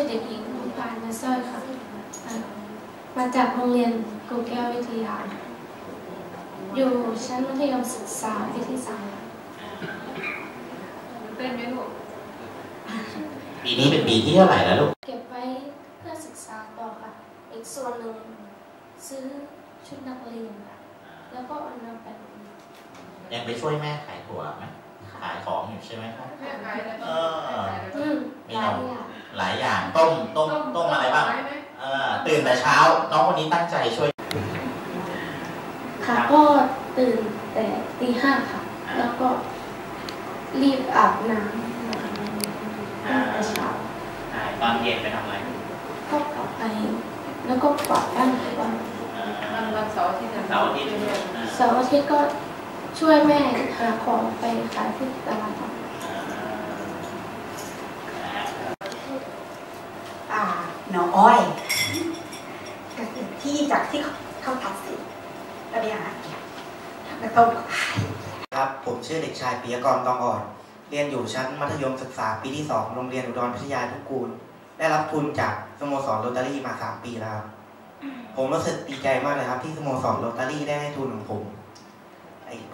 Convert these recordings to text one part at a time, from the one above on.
อเด็กหญิงนุพานสร้อยค่ะมาจากโรงเรียนกูแก้ววิทยาอยู่ชั้นมัธยมศึกษาปีที่3เต้นไหมลูกปีนี้เป็นปีที่เท่าไหร่แล้วลูกเก็บไว้เพื่อศึกษาต่อค่ะอีกส่วนหนึ่งซื้อชุดนักเรียนค่ะแล้วก็เอานำไปยังไปช่วยแม่ขายถั่วไหมขายของอยู่ใช่ไหมครับแม่ขายอะไรมีหลายอย่างต้มอะไรบ้างตื่นแต่เช้าน้องคนนี้ตั้งใจช่วยค่ะก็ตื่นแต่ตี 5ค่ะแล้วก็รีบอาบน้ำแต่เช้าตอนเย็นไปทำอะไรก็กลับไปแล้วก็กวาดบ้านทุกวันวันเสาร์อาทิตย์เสาร์อาทิตย์ก็ช่วยแม่หาของไปขายที่ตลาดหนออ้อยที่จากที่เขาตัดสินระเบียงทำกระต้มครับผมชื่อเด็กชายปิยกรตองอ่อนเรียนอยู่ชั้นมัธยมศึกษาปีที่2โรงเรียนอุดรพิทยานุกูลได้รับทุนจากสโมสรโรตารี่มา3 ปีแล้วครับผมรู้สึกดีใจมากเลยครับที่สโมสรโรตารี่ได้ให้ทุนของ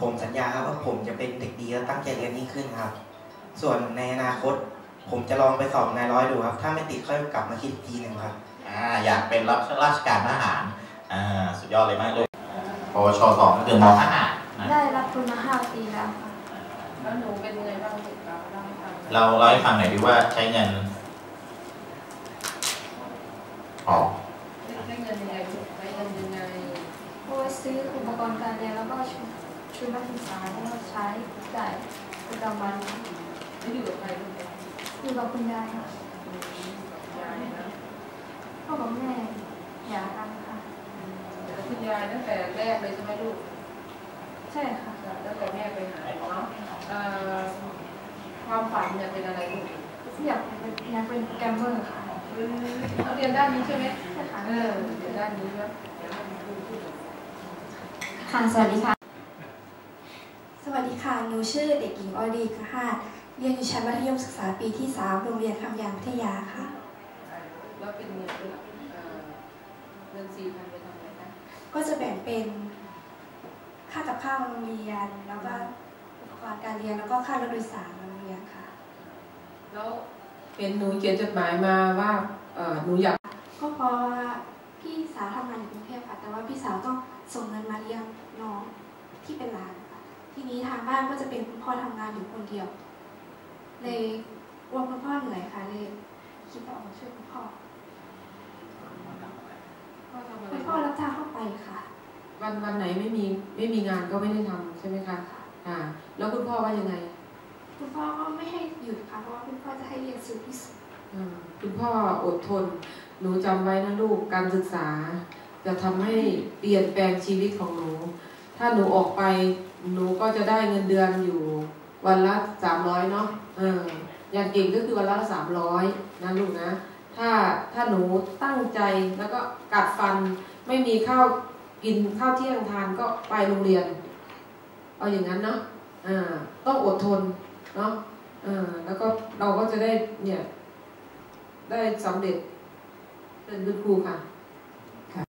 ผมสัญญาครับว่าผมจะเป็นเด็กดีและตั้งใจเรียนยิ่งขึ้นครับส่วนในอนาคตผมจะลองไปสอบนายร้อยดูครับถ้าไม่ติดค่อยกลับมาคิดทีหนึ่งครับอยากเป็นรับราชการทหารสุดยอดเลยมากเลยปวช2ก็คือม.5ได้รับทุนมา5 ปีแล้วค่ะแล้วหนูเป็นยังไงบ้างเราเล่าให้ฟังหน่อยดีว่าใช้เงินใช้เงินยังไงใช้เงินยังไงโอ้ยซื้ออุปกรณ์การเรียนแล้วก็ชุดนักศึกษาแล้วก็ใช้จ่ายประจำวันไม่อยู่กับใครอยู่กับคุณยายค่ะยายนะพ่อกับแม่หย่ากันค่ะคุณยายตั้งแต่แรกเลยใช่ไหมลูกใช่ค่ะตั้งแต่แม่ไปหาเนาะความฝันอยากเป็นอะไรลูกอยากเป็นแกมเมอร์ค่ะเขาเรียนด้านนี้ใช่ไหมใช่ค่ะเรียนด้านนี้ครับค่ะสวัสดีค่ะหนูชื่อเด็กหญิงอดีกหาดเรียนอยู่ชั้นมัธยมศึกษาปีที่3โรงเรียนคำยางพิทยาค่ะแล้วเป็นเงิน4,000ไปทำอะไรนะก็จะแบ่งเป็นค่ากับข้าวโรงเรียนแล้วก็อุปกรณ์การเรียนแล้วก็ค่ารถโดยสารโรงเรียนค่ะแล้วเห็นหนูเขียนจดหมายมาว่าหนูอยากก็เพราะว่าพี่สาวทำงานอยู่กรุงเทพค่ะแต่ว่าพี่สาวต้องส่งเงินมาเลี้ยงน้องที่เป็นหลานค่ะทีนี้ทางบ้านก็จะเป็นคุณพ่อทำงานอยู่คนเดียวเลยกลัวคุณพ่อเหนื่อยค่ะเลยคิดว่าออกมาช่วยคุณพ่อรับจ้างเข้าไปค่ะวันไหนไม่มีงานก็ไม่ได้ทำใช่ไหมคะแล้วคุณพ่อว่ายังไงคุณพ่อก็ไม่ให้หยุดค่ะเพราะว่าคุณพ่อจะให้เรียนสูงที่สุดคุณพ่ออดทนหนูจำไว้นะลูกการศึกษาจะทำให้เปลี่ยนแปลงชีวิตของหนูถ้าหนูออกไปหนูก็จะได้เงินเดือนอยู่วันละ300เนาะอย่างเก่งก็คือวันละ300นะลูกนะถ้าหนูตั้งใจแล้วก็กัดฟันไม่มีข้าวกินข้าวเที่ยงทานก็ไปโรงเรียนเอาอย่างนั้นเนาะต้องอดทนเนาะแล้วก็เราก็จะได้เนี่ยได้สำเร็จเป็นคุณครูค่ะ